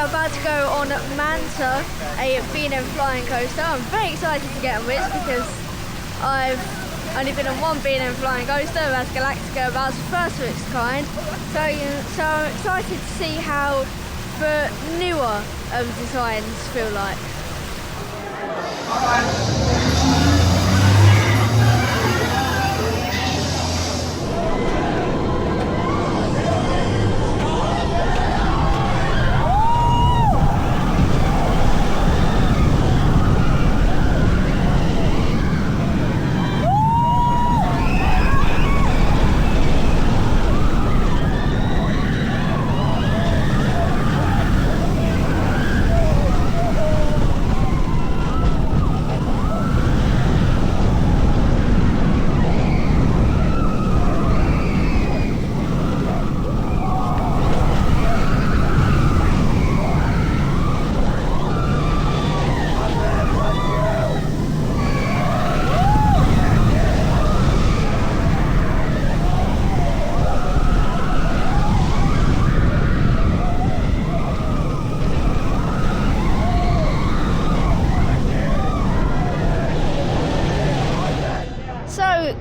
we're about to go on Manta, a B&M Flying coaster. I'm very excited to get on this because I've only been on one B&M Flying coaster, that's Galactica, but it's the first of its kind. So I'm excited to see how the newer designs feel like.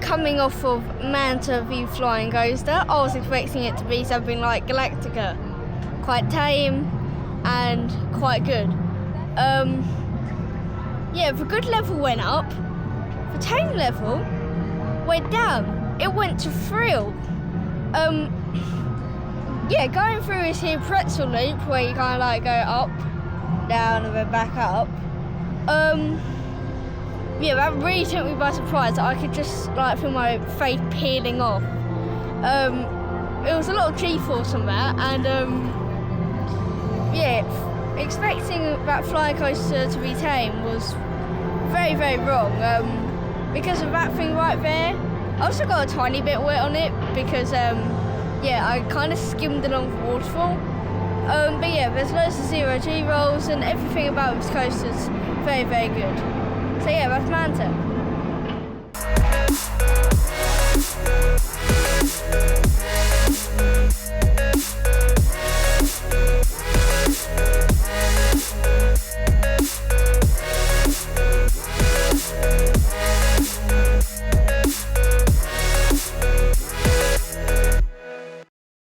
Coming off of Manta V Flying coaster, I was expecting it to be something like Galactica, quite tame and quite good. Yeah, the good level went up, the tame level went down. It went to thrill. Yeah, going through this here pretzel loop where you kind of like go up, down, and then back up. Yeah, that really took me by surprise. I could just like feel my face peeling off. It was a lot of G-force on that, and yeah, expecting that flying coaster to be tame was very, very wrong. Because of that thing right there, I also got a tiny bit wet on it because yeah, I kind of skimmed along the waterfall. But yeah, there's loads of zero G rolls and everything about this coaster is very, very good. So yeah, that's Manta.